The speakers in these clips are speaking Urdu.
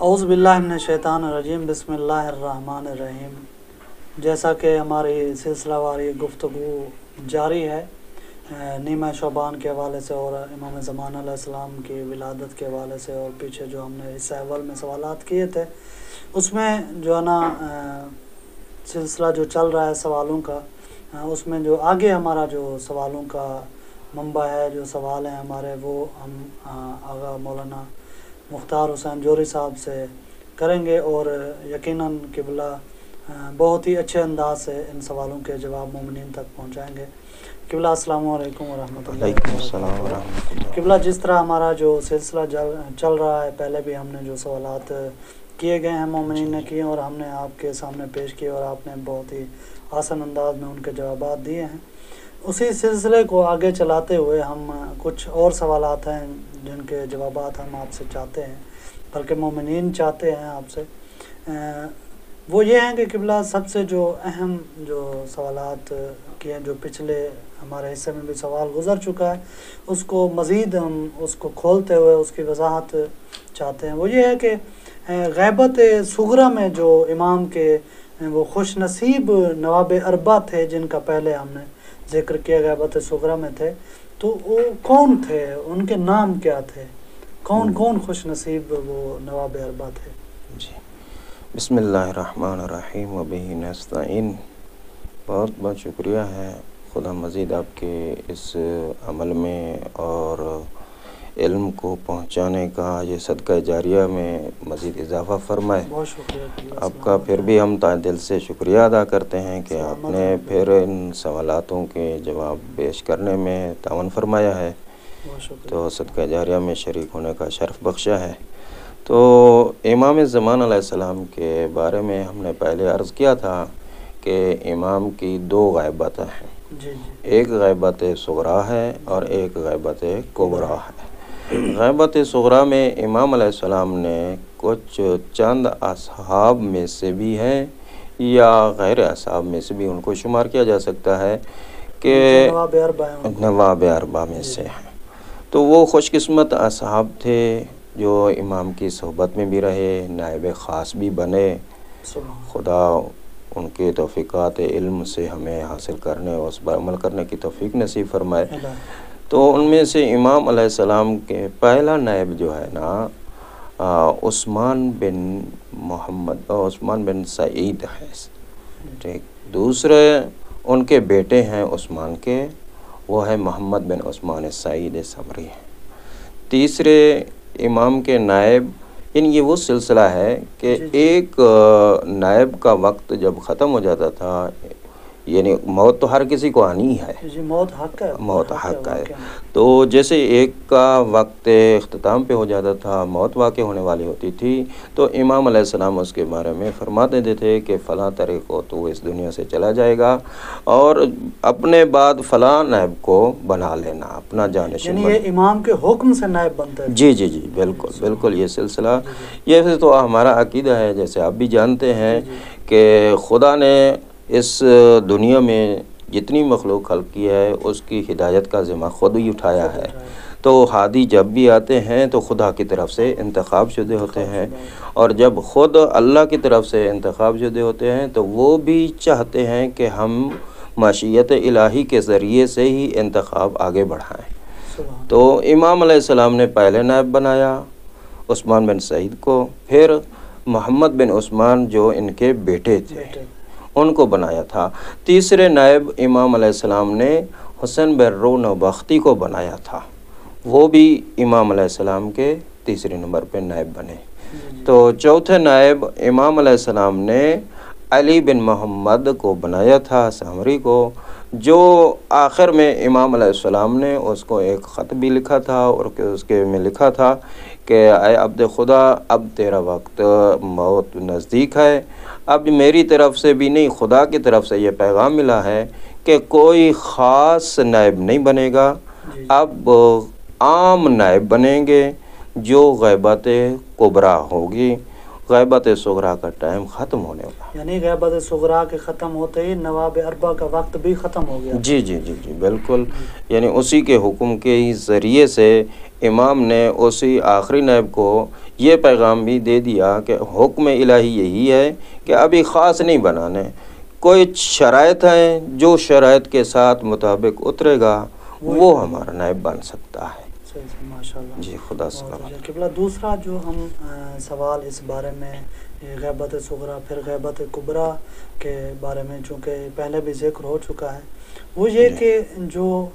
اعوذ باللہ من الشیطان الرجیم، بسم اللہ الرحمن الرحیم۔ جیسا کہ ہماری سلسلہ واری گفتگو جاری ہے نیمہ شعبان کے حوالے سے اور امام زمان علیہ السلام کی ولادت کے حوالے سے، اور پیچھے جو ہم نے حصہ اول میں سوالات کیے تھے اس میں جو ہے نا سلسلہ جو چل رہا ہے سوالوں کا، اس میں جو آگے ہمارا جو سوالوں کا منبع ہے، جو سوال ہیں ہمارے، وہ ہم آغا مولانا مختار حسین جوہری صاحب سے کریں گے، اور یقیناً قبلہ بہت ہی اچھے انداز سے ان سوالوں کے جواب مومنین تک پہنچائیں گے۔ قبلہ السلام علیکم ورحمۃ اللہ وبرکاتہ۔ قبلہ جس طرح ہمارا جو سلسلہ چل رہا ہے، پہلے بھی ہم نے جو سوالات کیے گئے ہیں مومنین نے کیے، اور ہم نے آپ کے سامنے پیش کیے، اور آپ نے بہت ہی آسان انداز میں ان کے جوابات دیے ہیں۔ اسی سلسلے کو آگے چلاتے ہوئے ہم کچھ اور سوالات ہیں جن کے جوابات ہم آپ سے چاہتے ہیں، بلکہ مومنین چاہتے ہیں آپ سے، وہ یہ ہیں کہ قبلہ سب سے جو اہم جو سوالات کیے ہیں، جو پچھلے ہمارے حصے میں بھی سوال گزر چکا ہے، اس کو مزید ہم اس کو کھولتے ہوئے اس کی وضاحت چاہتے ہیں۔ وہ یہ ہے کہ غیبت صغریٰ میں جو امام کے وہ خوش نصیب نواب اربعہ تھے، جن کا پہلے ہم نے ذکر کیا غیبت صغریٰ میں تھے، تو وہ کون تھے، ان کے نام کیا تھے، کون خوش نصیب وہ نواب اربعہ تھے؟ جی، بسم اللہ الرحمن الرحیم وبہ نستعین۔ بہت بہت شکریہ ہے، خدا مزید آپ کے اس عمل میں اور علم کو پہنچانے کا یہ صدقہ جاریہ میں مزید اضافہ فرمائے۔ بہت شکریہ آپ کا پھر بھی ہم تہ دل سے شکریہ ادا کرتے ہیں کہ آپ نے پھر ان سوالاتوں کے جواب پیش کرنے میں تعاون فرمایا ہے، تو صدقہ جاریہ میں شریک ہونے کا شرف بخشا ہے۔ تو امام زمان علیہ السلام کے بارے میں ہم نے پہلے عرض کیا تھا کہ امام کی دو غیبت ہیں، ایک غیبت صغریٰ ہے اور ایک غیبت کبریٰ ہے۔ غیبت صغریٰ میں امام علیہ السلام نے کچھ چند اصحاب میں سے بھی ہیں یا غیر اصحاب میں سے بھی ان کو شمار کیا جا سکتا ہے کہ نواب اربعہ میں سے ہیں، تو وہ خوش قسمت اصحاب تھے جو امام کی صحبت میں بھی رہے، نائب خاص بھی بنے۔ خدا ان کے توفیقات علم سے ہمیں حاصل کرنے اور اس پر عمل کرنے کی توفیق نصیب فرمائے۔ تو ان میں سے امام علیہ السلام کے پہلا نائب جو ہے نا عثمان بن سعید ہے، ٹھیک۔ دوسرے ان کے بیٹے ہیں عثمان کے، وہ ہے محمد بن عثمان سعید ثمری۔ تیسرے امام کے نائب، یہ وہ سلسلہ ہے کہ ایک نائب کا وقت جب ختم ہو جاتا تھا، یعنی موت تو ہر کسی کو آنی ہے، موت حق ہے، تو جیسے ایک کا وقت اختتام پہ ہو جاتا تھا، موت واقع ہونے والی ہوتی تھی، تو امام علیہ السلام اس کے بارے میں فرما دیتے تھے کہ فلاں تاریخ کو تو اس دنیا سے چلا جائے گا، اور اپنے بعد فلاں نائب کو بنا لینا اپنا جانشین۔ یعنی یہ امام کے حکم سے نائب بنتا ہے؟ جی بالکل یہ سلسلہ، یہ تو ہمارا عقیدہ ہے، جیسے آپ بھی جانتے ہیں کہ خدا نے اس دنیا میں جتنی مخلوق خلق کی ہے اس کی ہدایت کا ذمہ خود ہی اٹھایا ہے، تو ہادی جب بھی آتے ہیں تو خدا کی طرف سے انتخاب شدہ ہوتے ہیں، اور جب خود اللہ کی طرف سے انتخاب شدہ ہوتے ہیں تو وہ بھی چاہتے ہیں کہ ہم مشیت الہی کے ذریعے سے ہی انتخاب آگے بڑھائیں۔ تو امام علیہ السلام نے پہلے نائب بنایا عثمان بن سعید کو، پھر محمد بن عثمان جو ان کے بیٹے تھے ان کو بنایا تھا۔ تیسرے نائب امام علیہ السلام نے حسین بن نوبختی کو بنایا تھا، وہ بھی امام علیہ السلام کے تیسرے نمبر پہ نائب بنے۔ تو چوتھے نائب امام علیہ السلام نے علی بن محمد کو بنایا تھا ثمری کو، جو آخر میں امام علیہ السلام نے اس کو ایک خط بھی لکھا تھا، اور اس کے میں لکھا تھا کہ اے عبد خدا، اب تیرا وقت موت نزدیک ہے، اب میری طرف سے بھی نہیں، خدا کی طرف سے یہ پیغام ملا ہے کہ کوئی خاص نائب نہیں بنے گا، اب عام نائب بنیں گے جو غیبت کبریٰ ہوگی، غیبت صغرا کا ٹائم ختم ہونے والا. یعنی غیبت صغرا کے ختم ہوتے ہی نواب اربع کا وقت بھی ختم ہو گیا. جی جی جی جی بالکل. یعنی اسی کے حکم کے ذریعے سے امام نے اسی آخری نائب کو یہ پیغام بھی دے دیا کہ حکم الہی یہی ہے کہ ابھی خاص نہیں بنانے، کوئی شرائط ہیں جو شرائط کے ساتھ مطابق اترے گا وہ ہمارا نائب بن سکتا ہے. ماشاء اللہ. جی خدا سلامت. قبلہ دوسرا جو ہم سوال اس بارے میں غیبت صغرا پھر غیبت کبریٰ کے بارے میں چونکہ پہلے بھی ذکر ہو چکا ہے، وہ یہ کہ جو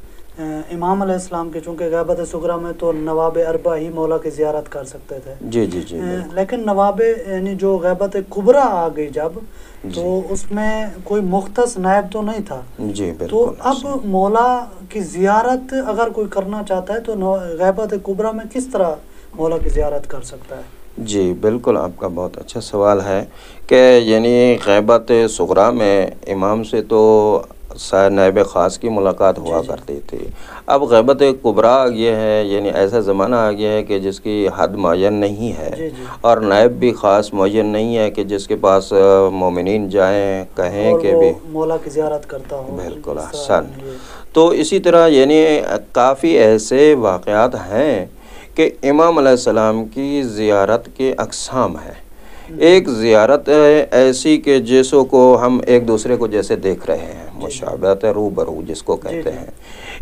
امام علیہ السلام کے چونکہ غیبت صغرا میں تو نواب اربع ہی مولا کی زیارت کر سکتے تھے. جی جی جی. لیکن نواب یعنی جو غیبت کبریٰ آ گئی جب تو اس میں کوئی مختص نائب تو نہیں تھا. جی بالکل. تو اب مولا کی زیارت اگر کوئی کرنا چاہتا ہے تو غیبت کبریٰ میں کس طرح مولا کی زیارت کر سکتا ہے؟ جی بالکل، آپ کا بہت اچھا سوال ہے کہ یعنی غیبت صغرا میں امام سے تو نائب خاص کی ملاقات ہوا کرتی تھی. اب غیبت کبریٰ آ گیا ہے، یعنی ایسا زمانہ آ گیا ہے کہ جس کی حد معین نہیں ہے اور نائب بھی خاص معین نہیں ہے کہ جس کے پاس مومنین جائیں کہیں کہ بھی مولا کی زیارت کرتا ہو. بالکل احسن. تو اسی طرح یعنی کافی ایسے واقعات ہیں کہ امام علیہ السلام کی زیارت کے اقسام ہیں. ایک زیارت ہے ایسی کہ جیسوں کو ہم ایک دوسرے کو جیسے دیکھ رہے ہیں، مشابہت روبرو جس کو کہتے ہیں.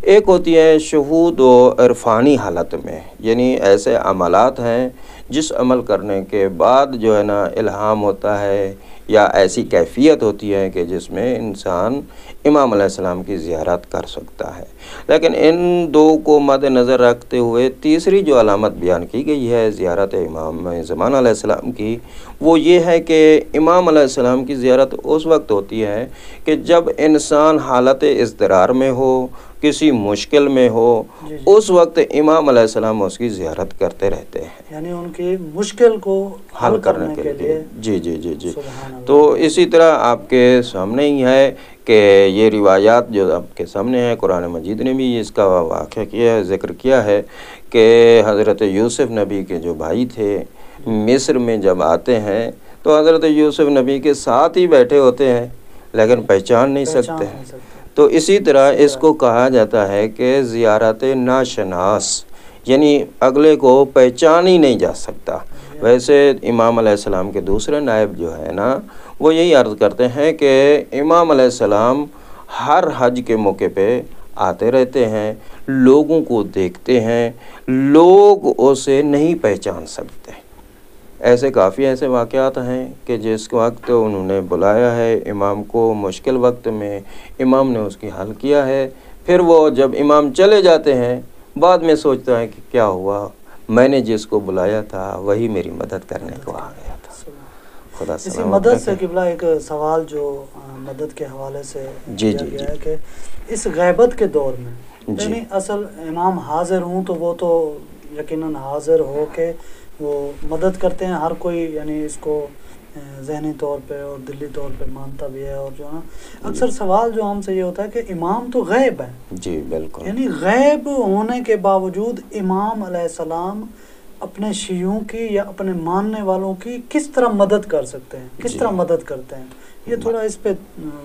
ایک ہوتی ہے شہود و عرفانی حالت میں، یعنی ایسے عملات ہیں جس عمل کرنے کے بعد جو ہے نا الہام ہوتا ہے یا ایسی کیفیت ہوتی ہے کہ جس میں انسان امام علیہ السلام کی زیارت کر سکتا ہے. لیکن ان دو کو مد نظر رکھتے ہوئے تیسری جو علامت بیان کی گئی ہے زیارت امام زمان علیہ السلام کی، وہ یہ ہے کہ امام علیہ السلام کی زیارت اس وقت ہوتی ہے کہ جب انسان حالت اضطرار میں ہو، کسی مشکل میں ہو، اس وقت امام علیہ السلام اس کی زیارت کرتے رہتے ہیں، یعنی ان کی مشکل کو حل کرنے کے لیے. جی جی جی جی. تو اسی طرح آپ کے سامنے ہی ہے کہ یہ روایات جو آپ کے سامنے ہیں، قرآن مجید نے بھی اس کا واقعہ کیا ہے، ذکر کیا ہے کہ حضرت یوسف نبی کے جو بھائی تھے مصر میں جب آتے ہیں تو حضرت یوسف نبی کے ساتھ ہی بیٹھے ہوتے ہیں لیکن پہچان نہیں سکتے ہیں. تو اسی طرح اس کو کہا جاتا ہے کہ زیارت ناشناس، یعنی اگلے کو پہچان ہی نہیں جا سکتا. ویسے امام علیہ السلام کے دوسرے نائب جو ہے نا وہ یہی عرض کرتے ہیں کہ امام علیہ السلام ہر حج کے موقع پہ آتے رہتے ہیں، لوگوں کو دیکھتے ہیں، لوگ اسے نہیں پہچان سکتے. ایسے کافی ایسے واقعات ہیں کہ جس وقت انہوں نے بلایا ہے امام کو مشکل وقت میں، امام نے اس کی حل کیا ہے. پھر وہ جب امام چلے جاتے ہیں بعد میں سوچتا ہے کہ کیا ہوا، میں نے جس کو بلایا تھا وہی میری مدد کرنے کو آ گیا تھا. خدا اسی مدد سے قبلہ ایک سوال جو مدد کے حوالے سے کیا گیا ہے کہ اس غیبت کے دور میں یعنی اصل امام حاضر ہوں تو وہ تو یقیناً حاضر ہو کے وہ مدد کرتے ہیں، ہر کوئی یعنی اس کو ذہنی طور پہ اور دلی طور پہ مانتا بھی ہے. اور جو ہے اکثر سوال جو ہم سے یہ ہوتا ہے کہ امام تو غیب ہے. جی بالکل. یعنی غیب ہونے کے باوجود امام علیہ السلام اپنے شیعوں کی یا اپنے ماننے والوں کی کس طرح مدد کر سکتے ہیں، کس طرح مدد کرتے ہیں، یہ تھوڑا اس پہ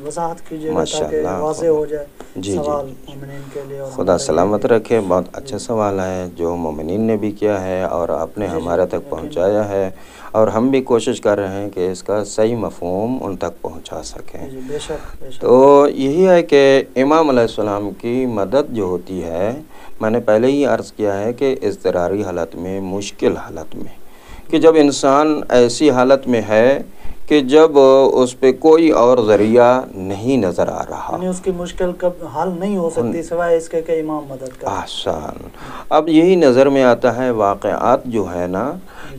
وضاحت کیجیے گا تاکہ واضح ہو جائے سوال مومنین کے لیے. خدا سلامت رکھے. بہت اچھا سوال ہے جو مومنین نے بھی کیا ہے اور آپ نے ہمارے تک پہنچایا ہے، اور ہم بھی کوشش کر رہے ہیں کہ اس کا صحیح مفہوم ان تک پہنچا سکیں. بے شک. تو یہی ہے کہ امام علیہ السلام کی مدد جو ہوتی ہے، میں نے پہلے ہی عرض کیا ہے کہ اضطراری حالت میں، مشکل حالت میں، کہ جب انسان ایسی حالت میں ہے کہ جب اس پہ کوئی اور ذریعہ نہیں نظر آ رہا، یعنی اس کی مشکل کب حل نہیں ہو سکتی سوائے اس کے کہ امام مدد کرے. آسان. اب یہی نظر میں آتا ہے واقعات جو ہے نا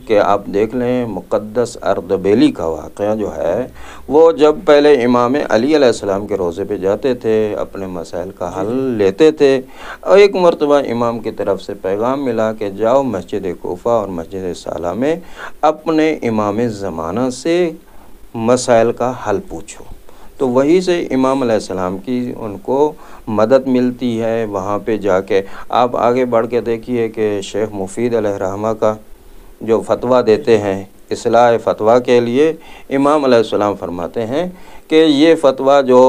کہ آپ دیکھ لیں مقدس اردبیلی کا واقعہ جو ہے، وہ جب پہلے امام علی علیہ السلام کے روضے پہ جاتے تھے اپنے مسائل کا حل لیتے تھے، اور ایک مرتبہ امام کی طرف سے پیغام ملا کہ جاؤ مسجد کوفہ اور مسجد صالح میں اپنے امام زمانہ سے مسائل کا حل پوچھو. تو وہیں سے امام علیہ السلام کی ان کو مدد ملتی ہے. وہاں پہ جا کے آپ آگے بڑھ کے دیکھیے کہ شیخ مفید علیہ رحمہ کا جو فتویٰ دیتے ہیں اصلاح فتویٰ کے لیے امام علیہ السلام فرماتے ہیں کہ یہ فتویٰ جو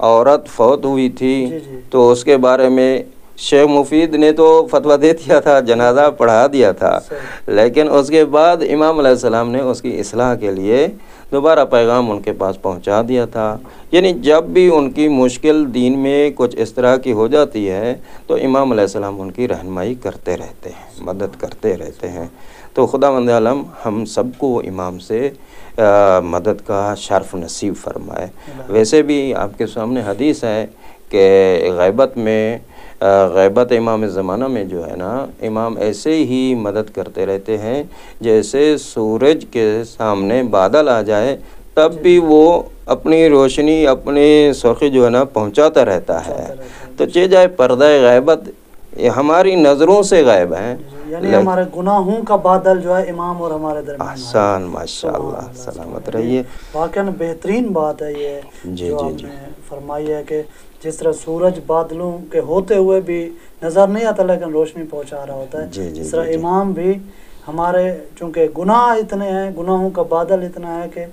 عورت فوت ہوئی تھی تو اس کے بارے میں شیخ مفید نے تو فتویٰ دے دیا تھا، جنازہ پڑھا دیا تھا، لیکن اس کے بعد امام علیہ السلام نے اس کی اصلاح کے لیے دوبارہ پیغام ان کے پاس پہنچا دیا تھا۔ یعنی جب بھی ان کی مشکل دین میں کچھ اس طرح کی ہو جاتی ہے تو امام علیہ السلام ان کی رہنمائی کرتے رہتے ہیں، مدد کرتے رہتے ہیں۔ تو خداوند عالم ہم سب کو امام سے مدد کا شرف نصیب فرمائے۔ ویسے بھی آپ کے سامنے حدیث ہے کہ غیبت امام زمانہ میں جو ہے نا، امام ایسے ہی مدد کرتے رہتے ہیں جیسے سورج کے سامنے بادل آ جائے تب بھی وہ اپنی روشنی، اپنی سرخی جو ہے نا پہنچاتا رہتا ہے۔ تو جائے پردہ غیبت یہ ہماری نظروں سے غائب ہیں، یعنی ہمارے گناہوں کا بادل جو ہے امام اور ہمارے درمیان احسان، ماشاءاللہ، سلامت رہیے۔ واقعاً بہترین بات ہے یہ جو آپ نے فرمائی ہے کہ جس طرح سورج بادلوں کے ہوتے ہوئے بھی نظر نہیں آتا لیکن روشنی پہنچا رہا ہوتا ہے، اس طرح امام بھی ہمارے چونکہ گناہ اتنے ہیں، گناہوں کا بادل اتنا ہے کہ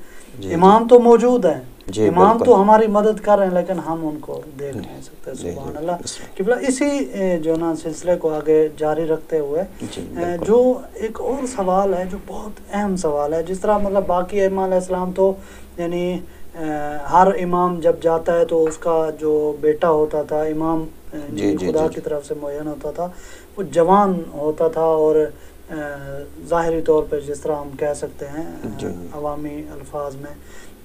امام تو موجود ہیں، امام تو ہماری مدد کر رہے ہیں لیکن ہم ان کو دیکھ نہیں سکتے۔ سبحان اللہ۔ قبلہ اسی جو نا سلسلے کو آگے جاری رکھتے ہوئے جو ایک اور سوال ہے جو بہت اہم سوال ہے، جس طرح مطلب باقی ائمہ علیہ السلام تو یعنی ہر امام جب جاتا ہے تو اس کا جو بیٹا ہوتا تھا امام خدا کی طرف سے معین ہوتا تھا، وہ جوان ہوتا تھا اور ظاہری طور پہ جس طرح ہم کہہ سکتے ہیں عوامی الفاظ میں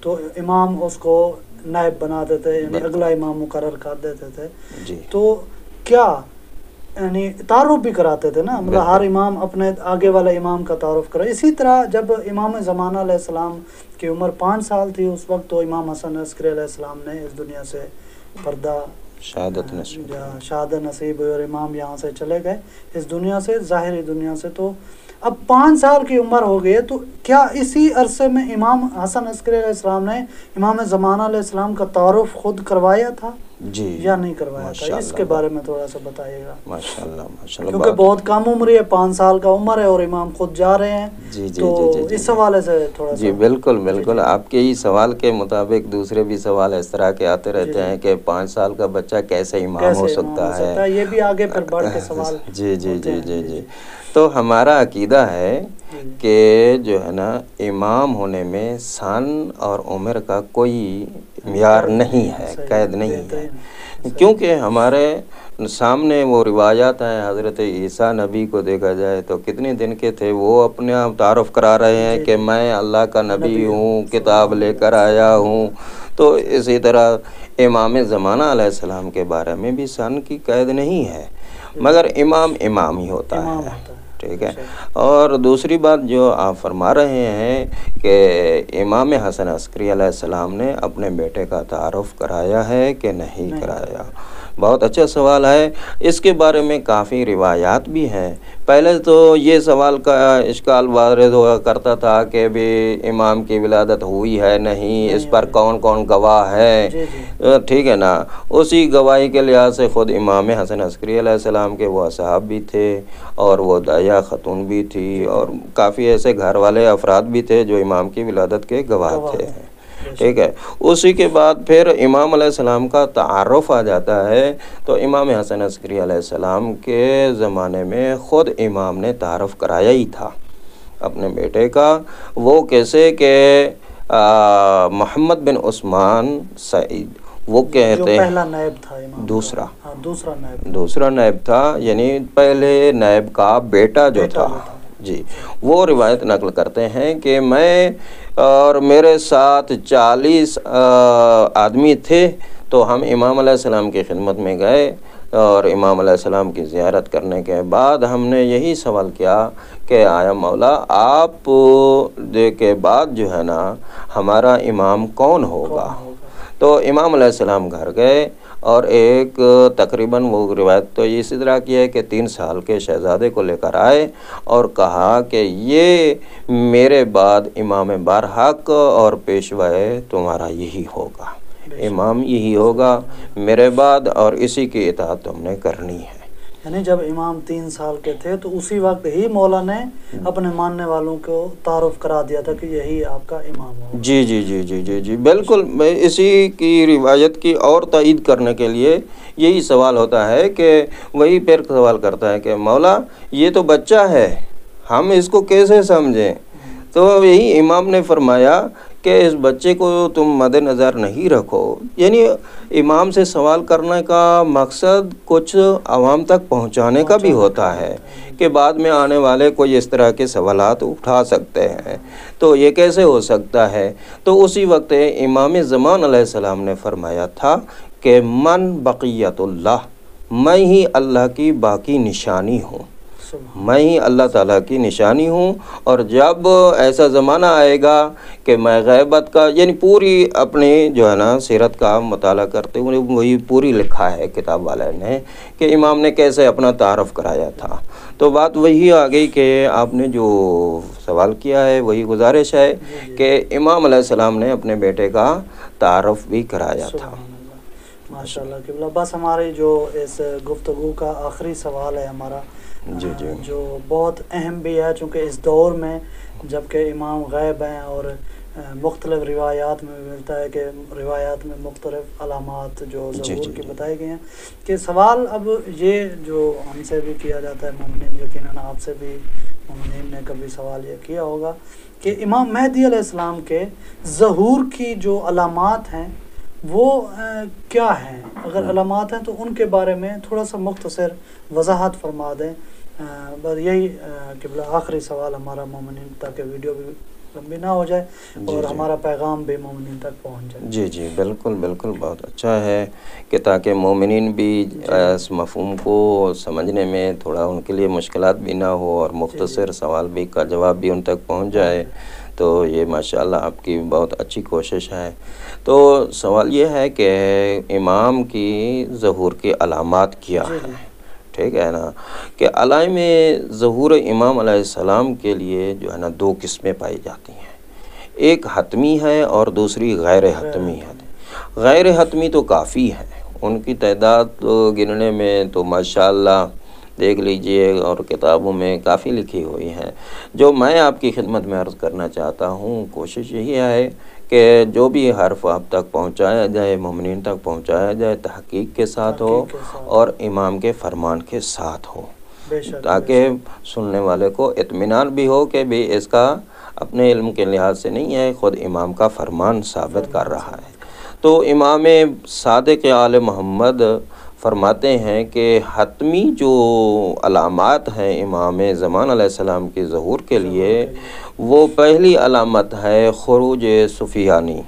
تو امام اس کو نائب بنا دیتے، یعنی اگلا امام مقرر کر دیتے تھے۔ تو کیا یعنی تعارف بھی کراتے تھے نا، مطلب ہر امام اپنے آگے والے امام کا تعارف کرے۔ اسی طرح جب امام زمانہ علیہ السلام کی عمر 5 سال تھی اس وقت تو امام حسن عسکری علیہ السلام نے اس دنیا سے پردہ شہادت نصیب ہوئی اور امام یہاں سے چلے گئے اس دنیا سے، ظاہری دنیا سے۔ تو اب 5 سال کی عمر ہو گئی ہے، تو کیا اسی عرصے میں امام حسن عسکری علیہ السلام نے امام زمانہ علیہ السلام کا تعارف خود کروایا تھا یا نہیں کروایا تھا؟ اس کے بارے میں تھوڑا سا بتائیے گا۔ ماشاءاللہ ماشاءاللہ، کیونکہ بہت کم عمر ہے، 5 سال کا عمر ہے اور امام خود جا رہے ہیں، تو اس حوالے سے تھوڑا سا۔ بالکل آپ کے ہی سوال کے مطابق دوسرے بھی سوال اس طرح کے آتے رہتے ہیں کہ 5 سال کا بچہ کیسے امام ہو سکتا ہے، یہ بھی آگے پھر بڑھ کے سوال۔ جی تو ہمارا عقیدہ ہے کہ جو ہے نا امام ہونے میں سن اور عمر کا کوئی معیار نہیں ہے، قید نہیں ہے، کیونکہ ہمارے سامنے وہ روایات ہیں۔ حضرت عیسیٰ نبی کو دیکھا جائے تو کتنے دن کے تھے، وہ اپنے تعارف کرا رہے ہیں کہ میں اللہ کا نبی ہوں، کتاب لے کر آیا ہوں۔ تو اسی طرح امام زمانہ علیہ السلام کے بارے میں بھی سن کی قید نہیں ہے، مگر امام ہی ہوتا ہے، ٹھیک ہے۔ اور دوسری بات جو آپ فرما رہے ہیں کہ امام حسن عسکری علیہ السلام نے اپنے بیٹے کا تعارف کرایا ہے کہ نہیں کرایا، بہت اچھا سوال ہے۔ اس کے بارے میں کافی روایات بھی ہیں۔ پہلے تو یہ سوال کا اشکال وارد ہوا کرتا تھا کہ بھی امام کی ولادت ہوئی ہے نہیں، اس پر کون کون گواہ ہے، ٹھیک ہے نا۔ اسی گواہی کے لحاظ سے خود امام حسن عسکری علیہ السلام کے وہ اصحاب بھی تھے اور وہ دایا خاتون بھی تھی اور کافی ایسے گھر والے افراد بھی تھے جو امام کی ولادت کے گواہ تھے، ٹھیک ہے۔ اسی کے بعد پھر امام علیہ السلام کا تعارف آ جاتا ہے، تو امام حسن عسکری علیہ السلام کے زمانے میں خود امام نے تعارف کرایا ہی تھا اپنے بیٹے کا۔ وہ کیسے کہ محمد بن عثمان سعید، وہ کہتے ہیں پہلا نائب تھا امام، دوسرا نائب تھا، یعنی پہلے نائب کا بیٹا جو تھا، جی وہ روایت نقل کرتے ہیں کہ میں اور میرے ساتھ 40 آدمی تھے، تو ہم امام علیہ السلام کی خدمت میں گئے اور امام علیہ السلام کی زیارت کرنے کے بعد ہم نے یہی سوال کیا کہ آیا مولا آپ کے بعد جو ہے نا ہمارا امام کون ہوگا؟ تو امام علیہ السلام گھر گئے اور ایک تقریباً وہ روایت تو اسی طرح کی ہے کہ 3 سال کے شہزادے کو لے کر آئے اور کہا کہ یہ میرے بعد امام برحق اور پیشوائے تمہارا یہی ہوگا، امام یہی ہوگا میرے بعد اور اسی کی اطاعت تم نے کرنی ہے۔ یعنی جب امام 3 سال کے تھے تو اسی وقت ہی مولا نے اپنے ماننے والوں کو تعارف کرا دیا تھا کہ یہی آپ کا امام ہو. جی جی جی جی جی جی بالکل. میں اسی کی روایت کی اور تائید کرنے کے لیے یہی سوال ہوتا ہے کہ وہی پھر سوال کرتا ہے کہ مولا یہ تو بچہ ہے، ہم اس کو کیسے سمجھیں؟ تو یہی امام نے فرمایا کہ اس بچے کو تم مد نظر نہیں رکھو. یعنی امام سے سوال کرنے کا مقصد کچھ عوام تک پہنچانے کا بھی ہوتا ہے کہ بعد میں آنے والے کوئی اس طرح کے سوالات اٹھا سکتے ہیں. تو یہ کیسے ہو سکتا ہے؟ تو اسی وقت امام زمان علیہ السلام نے فرمایا تھا کہ من بقیت اللہ، میں ہی اللہ کی باقی نشانی ہوں، میں ہی اللہ تعالیٰ کی نشانی ہوں. اور جب ایسا زمانہ آئے گا کہ میں غیبت کا، یعنی پوری اپنی جو ہے نا سیرت کا مطالعہ کرتے ہوئے وہی پوری لکھا ہے کتاب والے نے کہ امام نے کیسے اپنا تعارف کرایا تھا. تو بات وہی آ گئی کہ آپ نے جو سوال کیا ہے وہی گزارش ہے کہ امام علیہ السلام نے اپنے بیٹے کا تعارف بھی کرایا تھا. ماشاء اللہ قبلہ. بس ہماری جو اس گفتگو کا آخری سوال ہے ہمارا، جو بہت اہم بھی ہے چونکہ اس دور میں جب کہ امام غیب ہیں اور مختلف روایات میں ملتا ہے کہ روایات میں مختلف علامات جو ظہور کی بتائی گئی ہیں، کہ سوال اب یہ جو ہم سے بھی کیا جاتا ہے مومنین، یقیناً آپ سے بھی مومنین نے کبھی سوال یہ کیا ہوگا کہ امام مہدی علیہ السلام کے ظہور کی جو علامات ہیں وہ کیا ہیں؟ اگر علامات ہیں تو ان کے بارے میں تھوڑا سا مختصر وضاحت فرما دیں. بس یہی قبلہ آخری سوال ہمارا مومنین، تاکہ ویڈیو بھی لمبی نہ ہو جائے اور ہمارا پیغام بھی مومنین تک پہنچ جائے. جی جی بالکل بالکل. بہت اچھا ہے کہ تاکہ مومنین بھی اس مفہوم کو سمجھنے میں تھوڑا ان کے لیے مشکلات بھی نہ ہو اور مختصر سوال بھی کا جواب بھی ان تک پہنچ جائے. تو یہ ماشاءاللہ آپ کی بہت اچھی کوشش ہے. تو سوال یہ ہے کہ امام کی ظہور کی علامات کیا ہیں؟ ٹھیک ہے نا، کہ علائم ظہور امام علیہ السلام کے لیے جو ہے نا 2 قسمیں پائی جاتی ہیں. ایک حتمی ہے اور دوسری غیر حتمی ہے. غیر حتمی تو کافی ہے، ان کی تعداد گننے میں تو ماشاءاللہ دیکھ لیجئے اور کتابوں میں کافی لکھی ہوئی ہیں. جو میں آپ کی خدمت میں عرض کرنا چاہتا ہوں، کوشش یہی ہے کہ جو بھی حرف آپ تک پہنچایا جائے، مومنین تک پہنچایا جائے، تحقیق کے ساتھ ہو اور امام کے فرمان کے ساتھ ہو، تاکہ سننے والے کو اطمینان بھی ہو کہ بھی اس کا اپنے علم کے لحاظ سے نہیں ہے، خود امام کا فرمان ثابت کر رہا ہے. تو امام صادق آل محمد فرماتے ہیں کہ حتمی جو علامات ہیں امام زمان علیہ السلام کے ظہور کے لیے، وہ پہلی علامت ہے خروج سفیانی.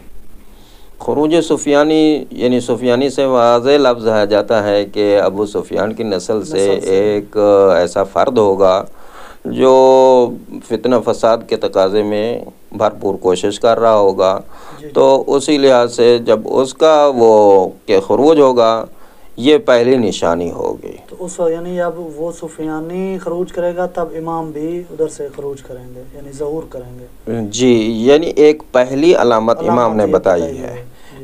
خروج سفیانی یعنی سفیانی سے واضح لفظ ہے جاتا ہے کہ ابو سفیان کی نسل سے ایک ایسا فرد ہوگا جو فتنہ فساد کے تقاضے میں بھرپور کوشش کر رہا ہوگا. تو اسی لحاظ سے جب اس کا وہ کہ خروج ہوگا، یہ پہلی نشانی ہوگی. تو اس یعنی اب وہ سفیانی خروج کرے گا تب امام بھی ادھر سے خروج کریں گے، یعنی ظہور کریں گے. جی، یعنی ایک پہلی علامت امام نے بتائی ہے،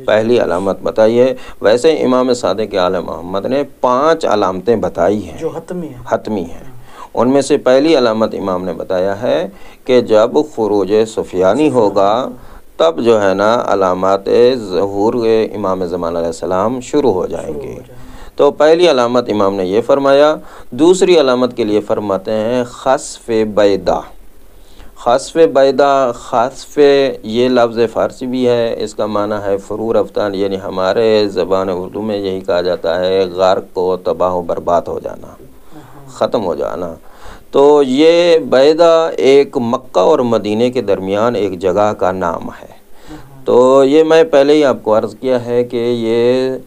پہلی علامت بتائی ہے. ویسے امام صادق آل محمد نے 5 علامتیں بتائی ہیں جو حتمی ہیں. ان میں سے پہلی علامت امام نے بتایا ہے کہ جب خروج سفیانی ہوگا تب جو ہے نا علامات ظہور امام زمان علیہ السلام شروع ہو جائیں گے. تو پہلی علامت امام نے یہ فرمایا. دوسری علامت کے لیے فرماتے ہیں خسف بیدا. خسف بیدا، خسف یہ لفظ فارسی بھی ہے، اس کا معنی ہے فرو رفتن، یعنی ہمارے زبان اردو میں یہی کہا جاتا ہے غرق کو تباہ و برباد ہو جانا، ختم ہو جانا. تو یہ بیدا ایک مکہ اور مدینہ کے درمیان ایک جگہ کا نام ہے. تو یہ میں پہلے ہی آپ کو عرض کیا ہے کہ یہ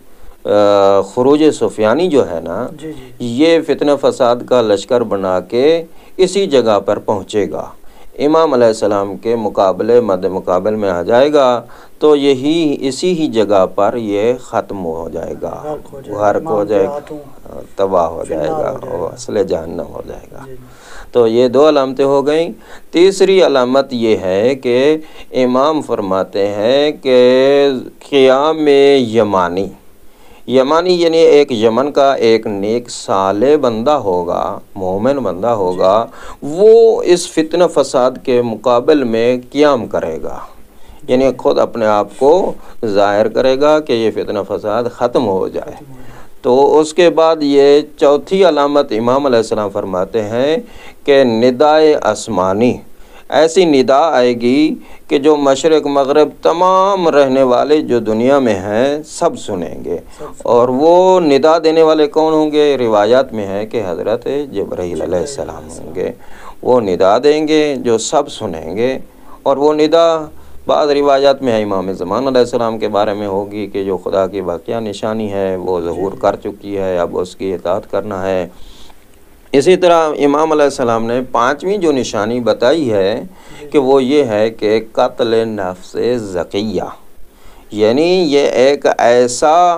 خروج سفیانی جو ہے نا، یہ فتنہ فساد کا لشکر بنا کے اسی جگہ پر پہنچے گا، امام علیہ السلام کے مقابلے مد مقابل میں آ جائے گا. تو یہی اسی ہی جگہ پر یہ ختم ہو جائے گا، غرق ہو جائے گا، تباہ ہو جائے گا، اصل جہنم ہو جائے گا. تو یہ 2 علامتیں ہو گئیں. تیسری علامت یہ ہے کہ امام فرماتے ہیں کہ قیام یمانی، یمانی یعنی ایک یمن کا ایک نیک صالح بندہ ہوگا، مومن بندہ ہوگا، وہ اس فتنہ فساد کے مقابل میں قیام کرے گا، یعنی خود اپنے آپ کو ظاہر کرے گا کہ یہ فتنہ فساد ختم ہو جائے۔ تو اس کے بعد یہ چوتھی علامت امام علیہ السلام فرماتے ہیں کہ ندائے آسمانی، ایسی ندا آئے گی کہ جو مشرق مغرب تمام رہنے والے جو دنیا میں ہیں سب سنیں گے۔ اور وہ ندا دینے والے کون ہوں گے؟ روایات میں ہے کہ حضرت جبرائیل علیہ السلام ہوں گے، وہ ندا دیں گے جو سب سنیں گے۔ اور وہ ندا بعض روایات میں ہے امام زمان علیہ السلام کے بارے میں ہوگی کہ جو خدا کی واقعہ نشانی ہے وہ ظہور کر چکی ہے، اب اس کی اطاعت کرنا ہے۔ اسی طرح امام علیہ السلام نے پانچویں جو نشانی بتائی ہے کہ وہ یہ ہے کہ قتل نفس زکیہ، یعنی یہ ایک ایسا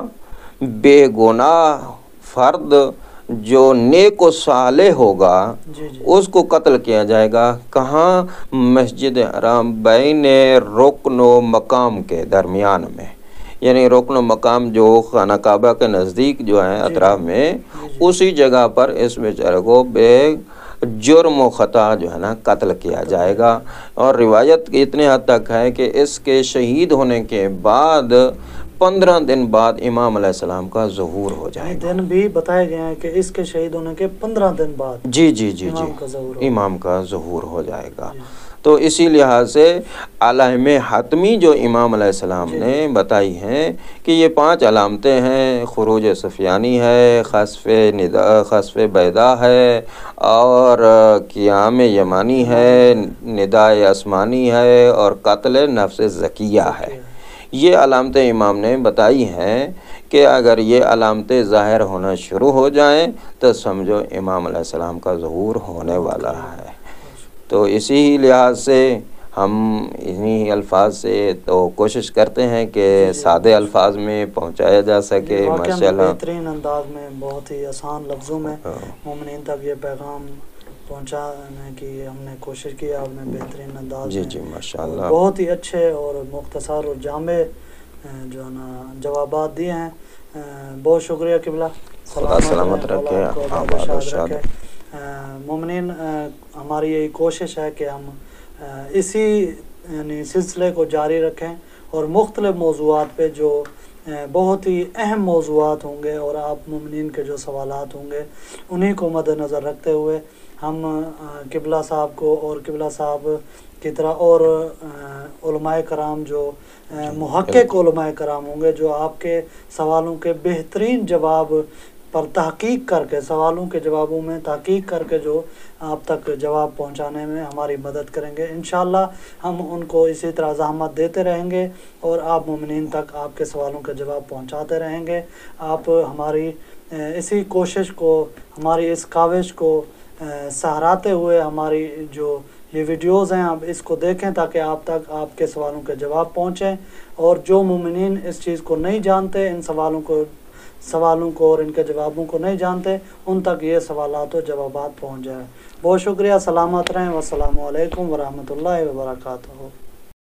بے گناہ فرد جو نیک و صالح ہوگا اس کو قتل کیا جائے گا۔ کہاں؟ مسجد حرام بین رکن و مقام کے درمیان میں، یعنی رکن و مقام جو خانہ کعبہ کے نزدیک جو ہیں اطراف میں، اسی جگہ پر اس بیچارے کو بے جرم و خطا جو ہے نا قتل کیا جائے گا۔ اور روایت اتنے حد تک ہے کہ اس کے شہید ہونے کے بعد 15 دن بعد امام علیہ السلام کا ظہور ہو جائے گا۔ دن بھی بتائے گئے ہیں کہ اس کے شہید ہونے کے 15 دن بعد جی امام کا ظہور ہو جائے گا۔ تو اسی لحاظ سے علائم حتمی جو امام علیہ السلام نے بتائی ہیں کہ یہ 5 علامتیں ہیں، خروج سفیانی ہے، خسف بیدا ہے، اور قیام یمانی ہے، ندائے آسمانی ہے، اور قتل نفس زکیہ ہے۔ یہ علامتیں امام نے بتائی ہیں کہ اگر یہ علامتیں ظاہر ہونا شروع ہو جائیں تو سمجھو امام علیہ السلام کا ظہور ہونے والا ہے۔ تو اسی لحاظ سے ہم انہی الفاظ سے تو کوشش کرتے ہیں کہ سادے الفاظ میں پہنچایا جا سکے۔ ماشاءاللہ بہترین انداز میں، بہت ہی آسان لفظوں میں مومنین تک یہ پیغام پہنچانے کی ہم نے کوشش کی، آپ نے بہترین انداز میں ماشاءاللہ بہت ہی اچھے اور مختصر اور جامع جو ہے نا جوابات دیے ہیں۔ بہت شکریہ قبلہ، سلامت رکھے، آباد و شاد۔ مومنین، ہماری یہی کوشش ہے کہ ہم اسی یعنی سلسلے کو جاری رکھیں اور مختلف موضوعات پہ جو بہت ہی اہم موضوعات ہوں گے اور آپ مومنین کے جو سوالات ہوں گے انہی کو مد نظر رکھتے ہوئے ہم قبلہ صاحب کو اور قبلہ صاحب کی طرح اور علماء کرام جو محقق علماء کرام ہوں گے جو آپ کے سوالوں کے بہترین جواب پر تحقیق کر کے، سوالوں کے جوابوں میں تحقیق کر کے جو آپ تک جواب پہنچانے میں ہماری مدد کریں گے، انشاءاللہ ہم ان کو اسی طرح زحمت دیتے رہیں گے اور آپ مومنین تک آپ کے سوالوں کے جواب پہنچاتے رہیں گے۔ آپ ہماری اسی کوشش کو، ہماری اس کاوش کو سہراتے ہوئے ہماری جو یہ ویڈیوز ہیں آپ اس کو دیکھیں تاکہ آپ تک آپ کے سوالوں کے جواب پہنچیں، اور جو مومنین اس چیز کو نہیں جانتے، ان سوالوں کو اور ان کے جوابوں کو نہیں جانتے، ان تک یہ سوالات و جوابات پہنچ جائیں۔ بہت شکریہ، سلامت رہیں، والسلام علیکم ورحمۃ اللہ وبرکاتہ۔